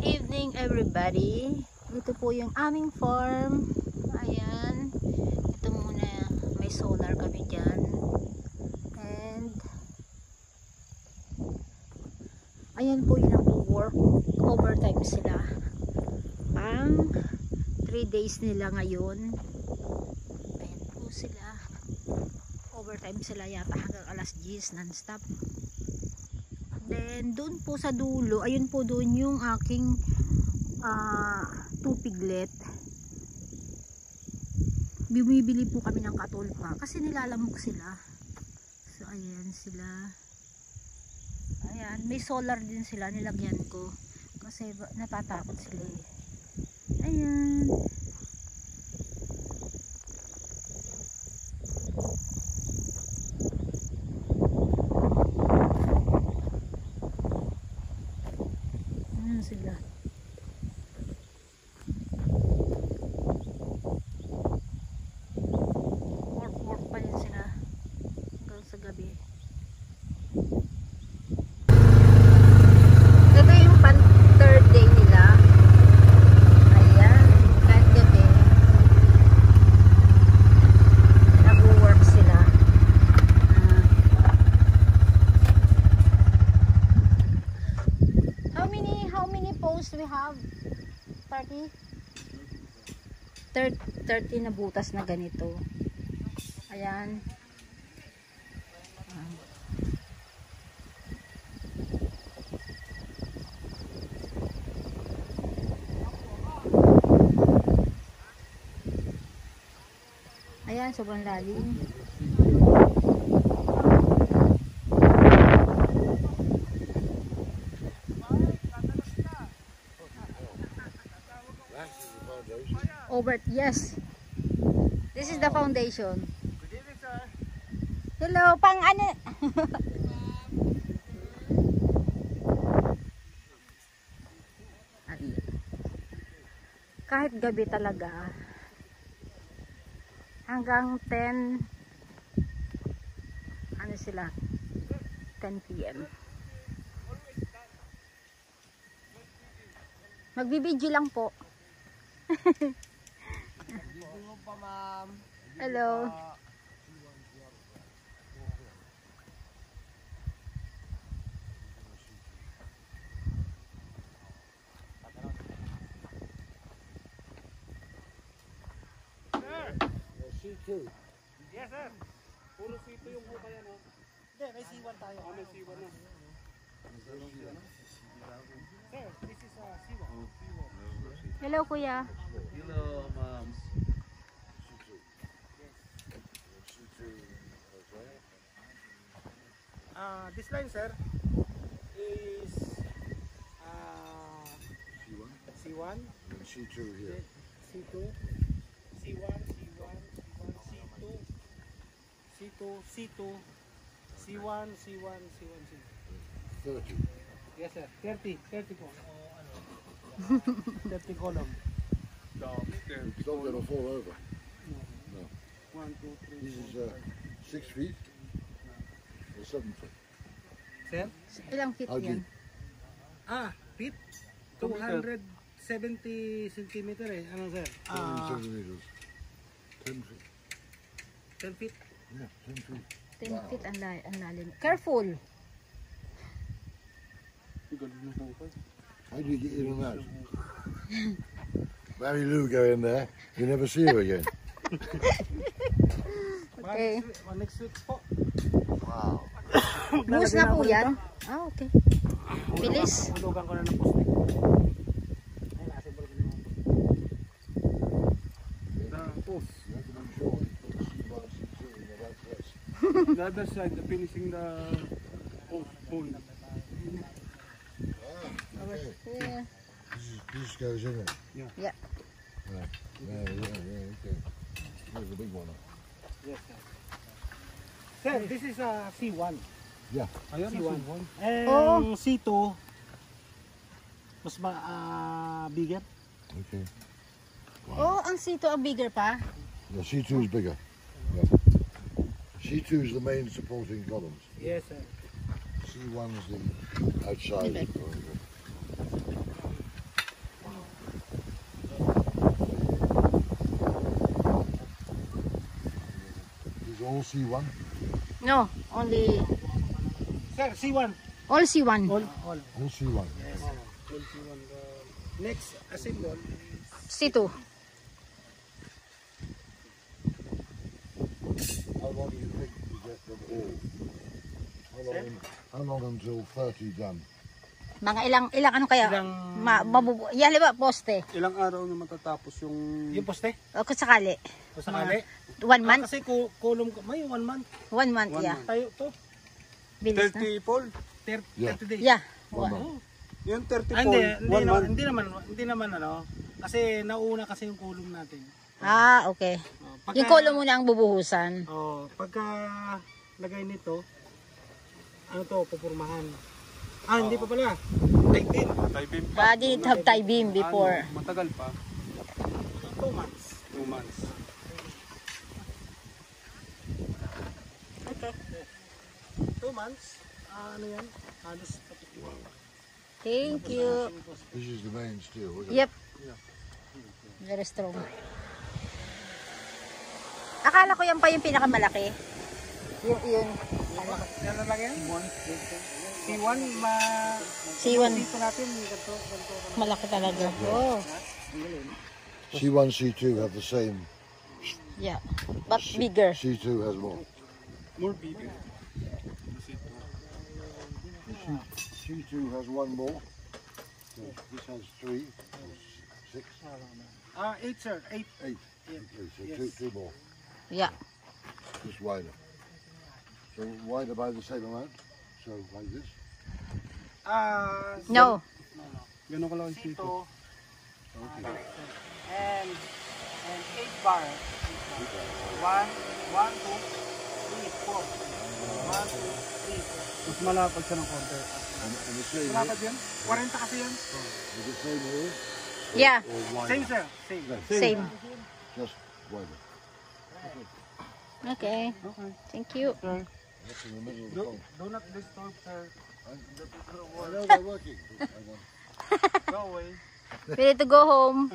evening everybody. Ito po yung aming farm. Ayan. Ito muna, may solar kami dyan. And ayan po yung nag-work. Overtime sila. Pang 3 days nila ngayon. Ayan po sila. Overtime sila yata hanggang alas 10 non-stop. Then doon po sa dulo, ayun po doon yung aking 2 piglet. Bumibili po kami ng katulpa kasi nilalamok sila. So ayan sila. Ayan, may solar din sila, nilagyan ko kasi natatakot sila eh. Ayan. Sila. Work pa din sila hanggang sa gabi. Ito yung third day nila. Ayan, kahit gabi nag-work sila. How many posts we have? 30? 30 na butas na ganito. Ayan. Ayan, sobrang lalim. Yes. This is the foundation. Good evening, sir. Hello, pang ano? Kahit gabi talaga. Hanggang 10 ano sila? 10 PM. Magbibideo lang po. Hello. C2. Yes, sir. Puro C2 yung hukay yan, no? Hindi, may C1 tayo. May C1 na. Sir, this is C1. Hello, kuya. Hello, ma'am. This line, sir, is C1. And C2 here. C2. C1, C1, C1, C2, C2, C1, C1, C1, C2. 30. Yes, sir. 30 po. 30 column. It's not going to fall over. No. 1, 2, 3. This is 6 feet or 7 feet. Sir? Ilang feet yan? Feet? 270 centimeter eh. Ano, sir? 20 centimeters. 10 feet. 10 feet? Yeah, 10 feet. 10 feet ang lalim. Careful! How do you get in and out? Mary Lou go in there, you never see her again. Okay. Next week po. Wow. Buhos na po yan? Okay. Bilis. Hulugan ko na ng poste. Ay, nakasibol ko naman. The post. You have to make sure you put the C1, C2 in the right place. The other side, the finishing the pole. Yeah. This goes in it. Yeah. Yeah, okay. There's the big one. Yes, sir. Sir, this is C1. Yeah. Ayan, C1. And C2, mas bigger. Okay. Oh, ang C2 ang bigger pa? The C2 is bigger. Yeah. C2 is the main supporting columns. Yes, sir. C1 is the outside. all C1? No, only Sir, C1. all C1. All. All C1. Yes. Next assemble. C2. How long do you think to get them all? How long until 30 done? Mga ilang ano kaya? Yan, ba, poste. Ilang araw na matatapos yung... Yung poste? O kung sakali. Kung sakali. 1 month? Kasi kulong may 1 month. 1 month, One yeah. month. Tayo to. Bilis na. 30 Paul. 30 Yeah. days. Yeah. Yung 30 Ah, Paul, hindi 1 month. hindi naman ano. Kasi nauna kasi yung kulong natin. Ah, okay. Yung kulo muna ang bubuhusan. Pagka lagay nito, ano to, pupurmahan. Ah, hindi pa pala. Like din. Taibim pa. Didn't have tie beam before. Ano, matagal pa. 2 months. 2 months. Okay. 2 months. Ano yan? Halos patikuan. Thank you. This is the main steel, isn't it? Yep. Very strong. Akala ko yan pa yung pinakamalaki. Yun. Akala ko. Yan na lang yan? C1, C1. dito natin. Ganito. Malaki talaga. Oh. C1, C2 have the same. Yeah. But bigger. C2 has more. More bigger. C2 has 1 more. So this has 3, 6, 8 sir, 8. 8. Okay, so Yes. two more. Yeah. Just wider. So wider by the same amount. So like this. No. Ganun ka lang C2 dito. Okay. and 8 bar. 1, 2, 3, 4. 1, 2, 3, 4. Mas malapad siya ng konti. And the same Malapad here. yan? 40 kasi yan. Is the same here Yeah. or wider? Same sir, same. Same. Just wider. Okay. Okay. Thank you. Sir, That's in the middle of the pond. Do not disturb sir. I know they're working. But I want Go away. Ready to go home.